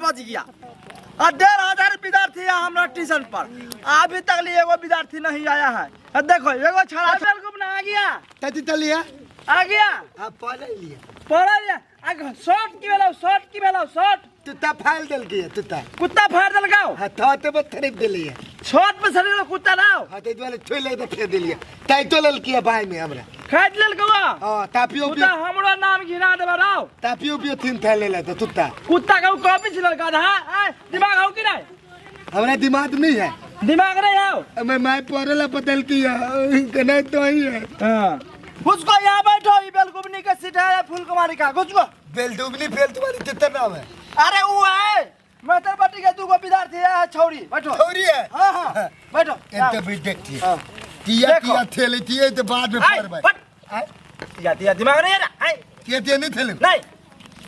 बज गया। 1500 विद्यार्थी है हमारा ट्यूशन पर, अभी तक लिए एगो विद्यार्थी नहीं आया है। देखो एगो छड़ा घूमना आ गया, आ गया शॉर्ट की बेला शॉर्ट तुता फाइल दल के तुता कुत्ता फाड़ दल गाओ हां तो बत खरीद दिलिए शॉर्ट पे शरीर कुत्ता लाओ हां तो वाले छोले तो फेर दिलिए ताई तो लल किया भाई में हमरा खाद लेल गवा हां तापियो कुत्ता हमरो नाम घिना देबा राव तापियो तीन थैले ले तो तुता कुत्ता का कॉपी छिलल गाधा दिमाग हो कि नहीं? हमरा दिमाग नहीं है, दिमाग नहीं आओ मैं पढ़ला बदल किया नहीं तो ही है। हां उसको यहाँ बैठो, ये बेलकुबनी का सीट है फूल कुमारी का घुस को बेलडुबनी फेल तुम्हारी कितना नाम है? अरे वो है मेथरपट्टी के दो विद्यार्थी है छौरी बैठो छौरी है हां हां बैठो एते भी देखिए किया थैले किए तो बाद में पढ़ भाई या दिमाग नहीं है ना किए नहीं थैले नहीं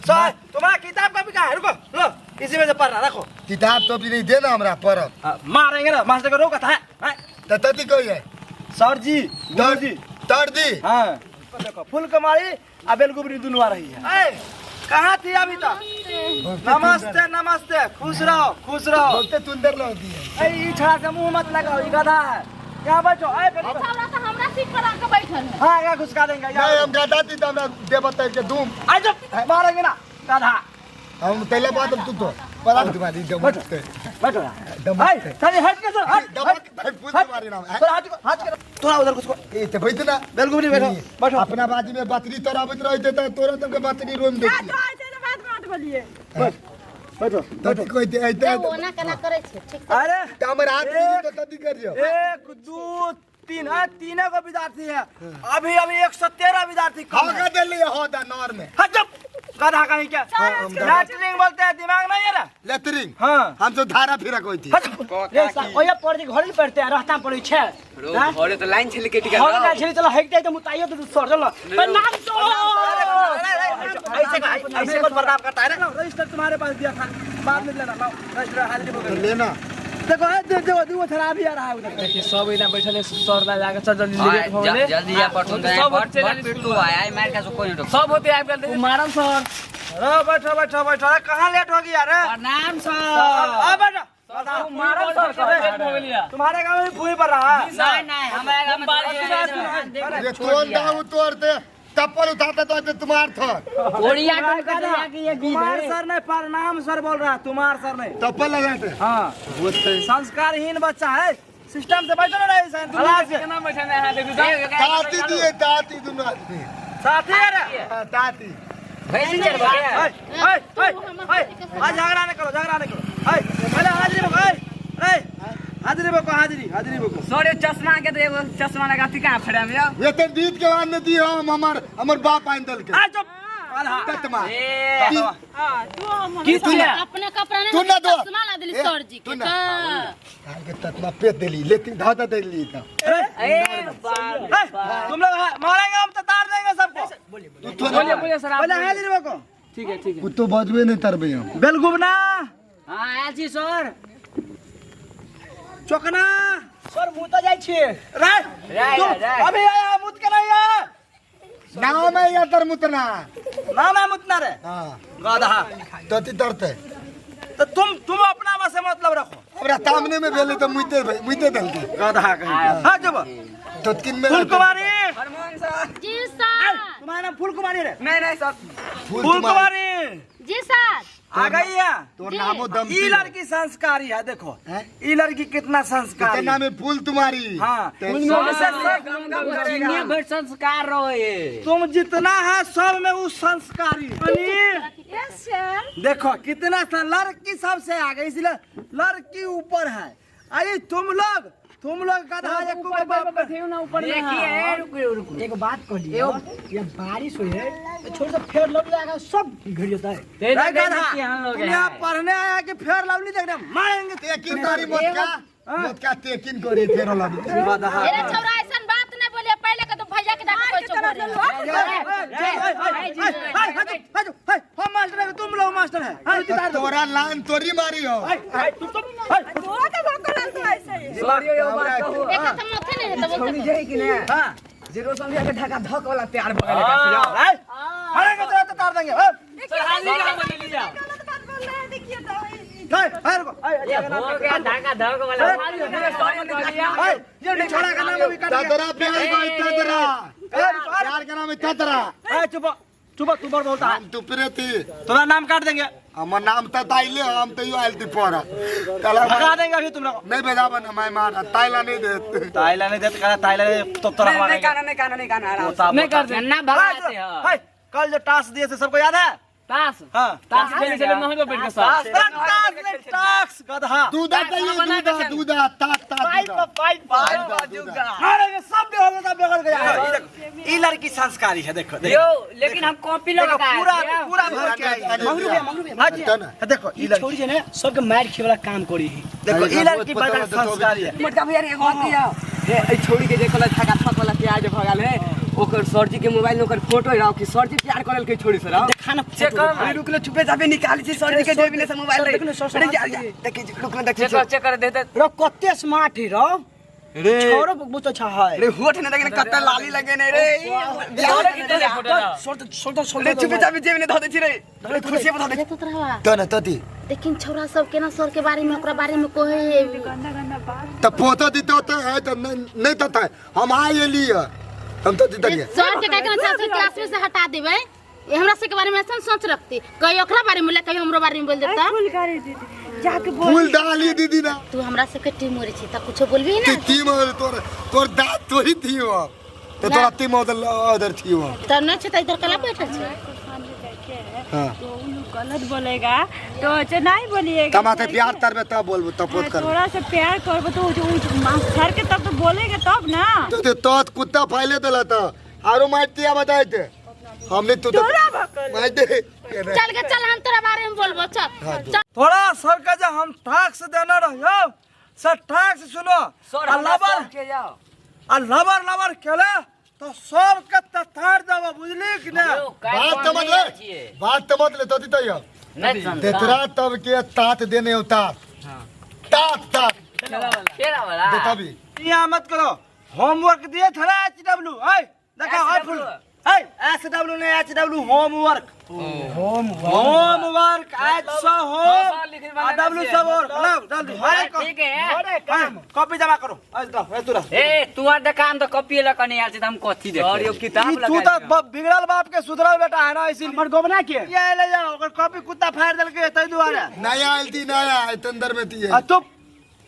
सर तुम्हारा किताब कॉपी कहां है? रुको लो इसी में से पढ़ना रखो किताब तो भी नहीं देना हमरा पढ़ मारेंगे ना मास्टर को रोका था तो तती कोई है सर जी तड़ दी हां देखो फूल कुमारी आ बेलकुबनी दोनों आ रही है। कहाँ थी अभी तक? नमस्ते नमस्ते खुश रहो बहुत सुंदर लगती है। ई छड़ा से मुंह मत लगाओ, ई गधा है। यहाँ बैठो हमरा सीट पर आके बैठल है। हाँ यहाँ घुसका देंगे नहीं हम गधा थी तो हमरा देवता के धूम आज मारेंगे ना गधा। हम पहले बात तू तो पता तुम्हारी बैठो चलिए हट के हट फूल तुम्हारी नाम है हाथ के थोड़ा उधर घुसको ए तो बैठ ना बेलकुबनी बैठो अपना बाजी में बतरी तोरा बैठ रहते तो तोरा तुमके बतरी रूम देखी बैठो तो कोई ऐते वो ना कना करे छे ठीक अरे हमर हाथ में तो तती कर जो 1 2 3 है, तीनों को विद्यार्थी है। अभी 113 विद्यार्थी कम है। दे लिया हो दा नॉर में हट चुप गधा कहीं क्या लैटरिंग बोलते हैं, दिमाग नहीं है ना लेटरिंग हाँ हम तो धारा फिरा कोई थी ओए पढ़ के घर ही पढ़ते हैं रहता पड़ी छे घरे तो लाइन छले के टिका घर ना छे चलो हट जाए तो मुताइयो तो सर चलो नाम तो ऐसे कौन बर्दाश्त करता है ना। रजिस्टर तुम्हारे पास दिया था बाद में लेना लाओ रजिस्टर हाजिरी हो गई लेना देखो देखो खराब ही आ रहा है उधर देखिए सब इधर बैठे हैं सर ला जाकर चल जल्दी लेट हो गए जल्दी या पटो सब पिट्टू आया मार का कोई नहीं सब होते आप गए मारम सर अरे बैठो कहां लेट हो गया रे? प्रणाम सर आ बैठो मारम सर तुम्हारे गांव में भूई पड़ रहा है नहीं हमारे गांव में ये कौन दाऊ तोड़ते चप्पल उठाते तो तुम्हार था ओड़िया टन का दिया कि ये तुम्हार सर नहीं प्रणाम सर बोल रहा है, तुम्हार सर नहीं चप्पल लगाते हाँ संस्कारहीन बच्चा है। सिस्टम से बैठो ना केना बैठना है देखो ताती दिए ताती दोनों आदमी साथी है रे ताती पैसेंजर बटे आज झगड़ा नहीं करो पहले हाजिरी बको सर चश्मा के तो एगो चश्मा लगा ती कहां फड़ा में ये तो दीद के बाद में दी हम हमर बाप आइन दल के आ चुप ततमा की तू अपने कपड़ा ने तू ना दो चश्मा ला दिली सर जी तू के ना के ततमा पे देली लेकिन धाता देली था तुम लोग मारेंगे हम तो तार देंगे सबको बोलिए सर पहले हाजिरी बको ठीक है वो तो बजबे नहीं तरबे हम बेलगुबना हां आया जी सर चोकना सर मुंह तो जाई छे रे अभी आया मुत के नहीं है नाम है या तरमुतना नाम है मुतना रे हां गधा तती तरते तो तुम अपना बस से मतलब रखो हमरा सामने में भेले तो मुइते दल के गधा कहीं हां जब तो किन में फूल कुमारी हरमोहन सर जी सर तुम्हारा नाम फूल कुमारी रे नहीं सर फूल कुमारी जी सर आ गई है तोर नामो दम ई लड़की संस्कारी है देखो ई लड़की कितना संस्कारी तेरा नाम है फूल तुम्हारी हाँ संस्कार रहे तुम जितना है सब में वो संस्कारी यस सर देखो कितना लड़की सबसे आगे इसलिए लड़की ऊपर है। अरे तुम लोग गधा देखिए रुको एक बात कह ली ये बारिश हुई है तो छोड़ से फेर लग जाएगा सब गिर जाता है यहाँ पढ़ने आया कि फेर लवली देखने मारेंगे तेकिन करी मत क्या तेकिन करे फेरो लगी अरे छोरा ऐसा बात नहीं बोलिए पहले का तो भैया के जाके कोई चुप हम मास्टर है तुम लोग मास्टर है तोरा लान तोरी मारी हो सॉरी ये बात कहो एक तो मथे नहीं है तो छोड़ी जाए कि ना हां जीरो समझिया के ढका धक वाला तैयार भ गेल का मारेंगे तो तार देंगे सर हाजिरी का बोल लिया गलत बात बोल रहे हैं देखिए तो ये हो गया धाका धक वाला ये नहीं छोड़ा का नाम अभी काट ततरा प्यार को ततरा प्यार का नाम ततरा चुप चुप तू बार बोलता है हम तू प्रेती तुम्हारा नाम काट देंगे हमर नाम तताइले हम तो यो आइल पड़ा कला भगा देंगे अभी तुम लोग नहीं भेजाबन मैं मार ताइला नहीं दे ताइला नहीं देते ताइला तो तोरा हमारे नहीं कर दे ना भगाते हैं कल जो टास्क दिए थे सबको याद है ताश हाँ ताश खेलने से महंगा बैठ के साथ टास्क गधा दूधा चाहिए दूधा तात पाइप अरे ये सब भी हो गया सब बिगड़ गया ये देखो ये लड़की संस्कारी है देखो यो लेकिन हम कॉपी लगा पूरा पूरा भर के आई मंगरू देखो ये छोड़ी जे ने सबके मार खे वाला काम करी ही देखो ये लड़की बड़ा संस्कारी है मोटका भैया रे बात दिया ए छोड़ी के देखला धाका धक वाला प्याज भगाल है ओकर सरजी के मोबाइल में ओकर फोटो रहो कि सरजी प्यार करल के छोड़ी सर खाना चेक कर रुकले चुपे जाबे निकाली छी सरजी के जेबी से मोबाइल रे देखि रुकले देखि चेक कर देते रो कत्ते स्मार्ट ही रो रे छोरो बहुत अच्छा है रे होठ ने देखने कत्ता लाली लगे ने रे बिहार के तेरे फोटो सोल्ट रे चुपे जाबे जेबी ने धो दे छी रे खुशी बता दे तो रहवा तने तती लेकिन छोरा सब के ना सर के बारे में ओकरा बारे में कोहे गंदा गंदा बात तो फोटो दी तो है तो नहीं तता है हम आए लिए हम तो दी दिए सर के कहना चाहते क्लास में से हटा देबे ये हमरा से के बारे में ऐसा सोच रखती कहीं ओकरा बारे में कहीं हमरो बारे में बोल देता फूल करे दीदी जाके बोल फूल डाली दीदी ना तू हमरा से के टीम मोरे छी त कुछ बोलबी ना टीम तोर दांत तो ही थी वो तो तोरा टीम उधर थी वो त न छ त इधर कला बैठल छ हां तो उन गलत बोलेगा तो अच्छा नहीं बोलिएगा तमाते प्यार तरबे तब बोलबो तपोत कर थोड़ा सा प्यार करबो तो सर के तब तो बोलेगा तब ना तो कुत्ता फैले देला तो आरो मारतिया बताइते हमने तो मार दे चल के चल हम तोरा बारे में बोलबो चल थोड़ा सर का जो हम टैक्स देना रहियो सर टैक्स सुनो लबर लबर केले तो सब के तथार देबो बुझली कि ना बात समझ ले तो दी यो तेतरा तब के तात देने उतार तात तात केरा वाला दे तभी यहाँ मत करो होमवर्क दिए थे ना HW है देखा है फुल है SW ने HW होमवर्क होमवर्क आज सो होम W सब और जल्दी ठीक है कॉपी जमा करो आज दो ए तुरा ए तू आ दुकान तो कॉपी ला कने आल हम कथि देख और यो किताब लगा तू तो बिगड़ल बाप के सुधरल बेटा है ना इसीलिए हमर गोबना के ये ले जाओ अगर कॉपी कुत्ता फाड़ देल के तई दुआरे नया आलती नया है अंदर में थी चुप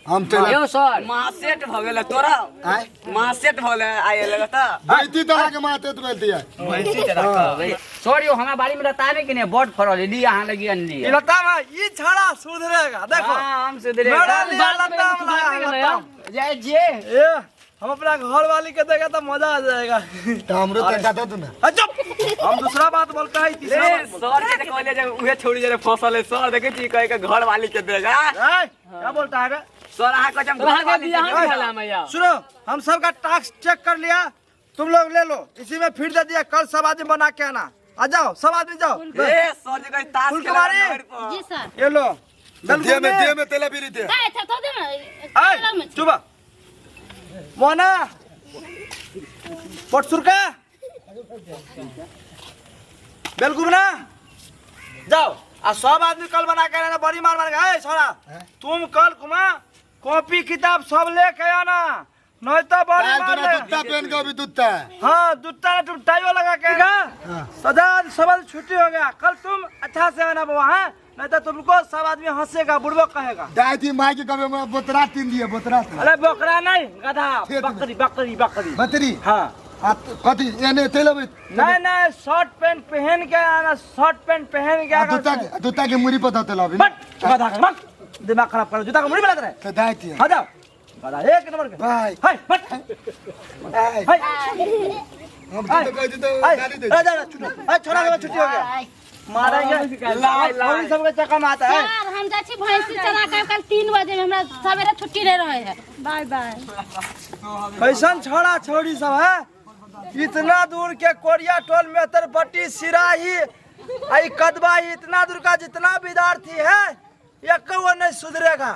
हम चला यो सर मासेट भ गेल तोरा आय मासेट भ गेल आए लगता बैठी तो आके माते तो बैठती है भैंसी ते रखा सर यो हमरा बारी में बतावे कि ने बोर्ड फरल ली यहां लगी अन्नी ये लता में ये छड़ा सुधरेगा देखो हां हम सुधरेगा मेरा लिया लता जय जे ए हम अपना घर वाली के देगा तो मजा आ जाएगा तो हमरो तो कहता तू ना चुप हम दूसरा बात बोलता है तीसरा बात सर के कहले जे उहे छोड़ी जे फसल है सर देखे छी कह के घर वाली के देगा क्या बोलता है रे सर आ को जम घर वाली के मैया सुनो हम सब का टास्क चेक कर लिया तुम लोग ले लो इसी में फिर दे दिया कल सब आदमी बना के आना आ जाओ सब आदमी जाओ ए सर जी कह ताश खेला जी सर ये लो दिए में तेला भी थे ए अच्छा तो दे में चुप मोना पटसुर का बिल्कुल ना जाओ आ सब आदमी कल बना के आना बड़ी मार मार गए छोड़ा तुम कल कुमा कॉपी किताब सब लेके आना नहीं तो बड़ी मार ले जूता पहन के अभी जूता हाँ जूता ने तुम टाइयो लगा के सदा सबल छुट्टी हो गया कल तुम अच्छा से आना बाबा हाँ नहीं तो तुमको सब आदमी हंसेगा बुढ़बो कहेगा दाई थी माई के कभी मैं बोतरा तीन दिए बोतरा अरे बकरा नहीं गधा बकरी बकरी बकरी बतरी हाँ कथी एने तेला भी नहीं नहीं शर्ट पैंट पहन के आना शर्ट पैंट पहन के आना जूता के मुड़ी पता तेला भी बट गधा का मत दिमाग खराब कर जूता का मुड़ी बना रहे तो दाई थी हाँ जाओ गधा एक नंबर के भाई हाय बट हाय हम तो कह दे तो गाली दे छोड़ा के छुट्टी हो गया मारेंगे लाल सबके चक्का में आता है यार हम जाछी भैंसी चरा के कल 3 बजे में हमरा सवेरे छुट्टी रह रहे है बाय बाय कैसन छोड़ा छोड़ी सब है इतना दूर के कोरिया टोल में तरपट्टी सिराही आई कदबाही इतना दूर का जितना विद्यार्थी है एक वो नहीं सुधरेगा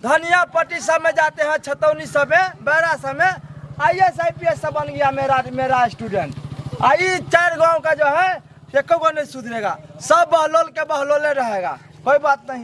धनिया पट्टी सब में जाते हैं छतौनी सब में बैरा सब में IAS IPS सब बन गया मेरा स्टूडेंट आई 4 गांव का जो है एक को नहीं सुधरेगा सब बहलोल के बहलोले रहेगा कोई बात नहीं।